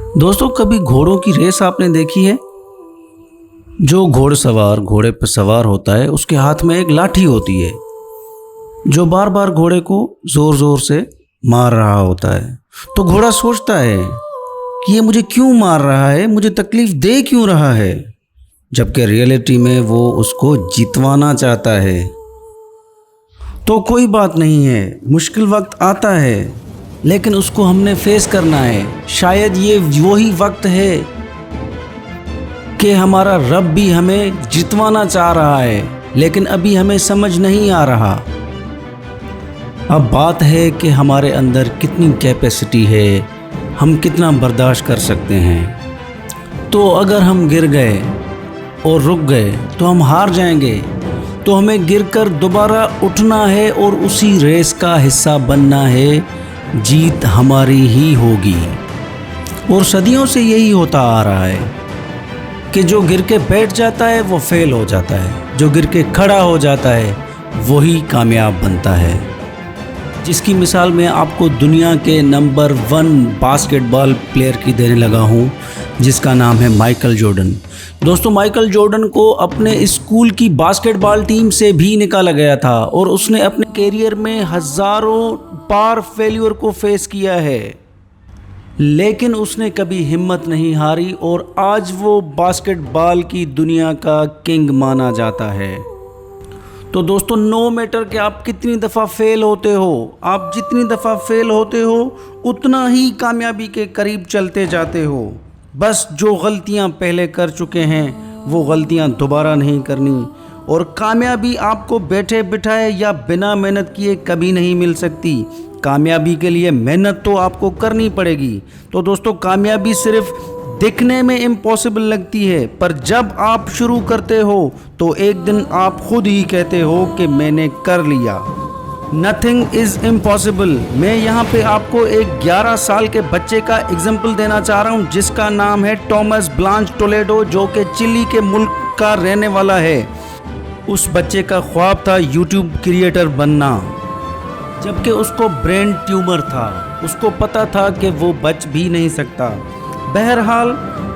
दोस्तों, कभी घोड़ों की रेस आपने देखी है? जो घोड़सवार घोड़े पर सवार होता है उसके हाथ में एक लाठी होती है जो बार बार घोड़े को जोर जोर से मार रहा होता है। तो घोड़ा सोचता है कि ये मुझे क्यों मार रहा है, मुझे तकलीफ दे क्यों रहा है, जबकि रियलिटी में वो उसको जितवाना चाहता है। तो कोई बात नहीं है, मुश्किल वक्त आता है लेकिन उसको हमने फेस करना है। शायद ये वही वक्त है कि हमारा रब भी हमें जितवाना चाह रहा है, लेकिन अभी हमें समझ नहीं आ रहा। अब बात है कि हमारे अंदर कितनी कैपेसिटी है, हम कितना बर्दाश्त कर सकते हैं। तो अगर हम गिर गए और रुक गए तो हम हार जाएंगे। तो हमें गिरकर दोबारा उठना है और उसी रेस का हिस्सा बनना है। जीत हमारी ही होगी। और सदियों से यही होता आ रहा है कि जो गिर के बैठ जाता है वो फेल हो जाता है, जो गिर के खड़ा हो जाता है वही कामयाब बनता है। जिसकी मिसाल मैं आपको दुनिया के नंबर 1 बास्केटबॉल प्लेयर की देने लगा हूँ, जिसका नाम है माइकल जॉर्डन। दोस्तों, माइकल जॉर्डन को अपने स्कूल की बास्केटबॉल टीम से भी निकाला गया था और उसने अपने कैरियर में हज़ारों बार फेल्यूर को फेस किया है, लेकिन उसने कभी हिम्मत नहीं हारी और आज वो बास्केटबॉल की दुनिया का किंग माना जाता है। तो दोस्तों, नो मैटर कि आप कितनी दफ़ा फेल होते हो, आप जितनी दफ़ा फेल होते हो उतना ही कामयाबी के करीब चलते जाते हो। बस जो गलतियां पहले कर चुके हैं वो गलतियां दोबारा नहीं करनी। और कामयाबी आपको बैठे बिठाए या बिना मेहनत किए कभी नहीं मिल सकती। कामयाबी के लिए मेहनत तो आपको करनी पड़ेगी। तो दोस्तों, कामयाबी सिर्फ दिखने में इम्पॉसिबल लगती है, पर जब आप शुरू करते हो तो एक दिन आप खुद ही कहते हो कि मैंने कर लिया। Nothing is impossible. मैं यहाँ पे आपको एक 11 साल के बच्चे का एग्जाम्पल देना चाह रहा हूँ, जिसका नाम है टॉमस ब्लांच टोलेडो, जो कि चिली के मुल्क का रहने वाला है। उस बच्चे का ख्वाब था यूट्यूब क्रिएटर बनना, जबकि उसको ब्रेन ट्यूमर था। उसको पता था कि वो बच भी नहीं सकता। बहरहाल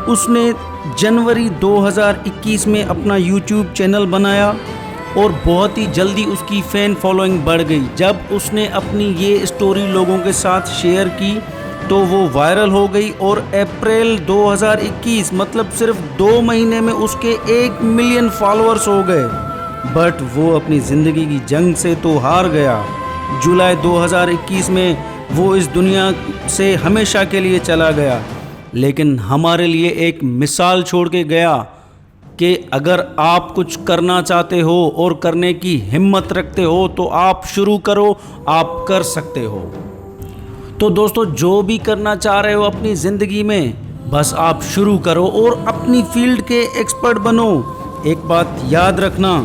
उसने जनवरी 2021 में अपना यूट्यूब चैनल बनाया और बहुत ही जल्दी उसकी फ़ैन फॉलोइंग बढ़ गई। जब उसने अपनी ये स्टोरी लोगों के साथ शेयर की तो वो वायरल हो गई और अप्रैल 2021 मतलब सिर्फ 2 महीने में उसके 1 मिलियन फॉलोअर्स हो गए। बट वो अपनी ज़िंदगी की जंग से तो हार गया। जुलाई 2021 में वो इस दुनिया से हमेशा के लिए चला गया, लेकिन हमारे लिए एक मिसाल छोड़ के गया कि अगर आप कुछ करना चाहते हो और करने की हिम्मत रखते हो तो आप शुरू करो, आप कर सकते हो। तो दोस्तों, जो भी करना चाह रहे हो अपनी ज़िंदगी में, बस आप शुरू करो और अपनी फील्ड के एक्सपर्ट बनो। एक बात याद रखना,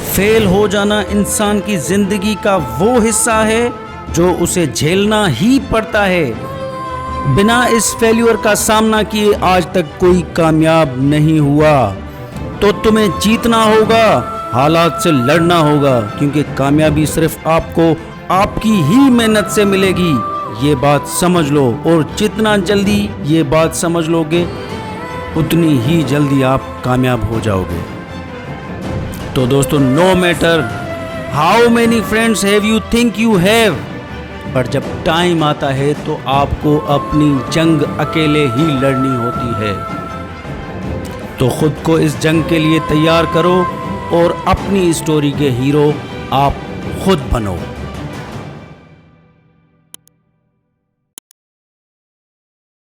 फेल हो जाना इंसान की ज़िंदगी का वो हिस्सा है जो उसे झेलना ही पड़ता है। बिना इस फेल्यूर का सामना किए आज तक कोई कामयाब नहीं हुआ। तो तुम्हें जीतना होगा, हालात से लड़ना होगा, क्योंकि कामयाबी सिर्फ आपको आपकी ही मेहनत से मिलेगी। ये बात समझ लो, और जितना जल्दी ये बात समझ लोगे उतनी ही जल्दी आप कामयाब हो जाओगे। तो दोस्तों, no matter how many friends have you think you have, पर जब टाइम आता है तो आपको अपनी जंग अकेले ही लड़नी होती है। तो खुद को इस जंग के लिए तैयार करो और अपनी स्टोरी के हीरो आप खुद बनो।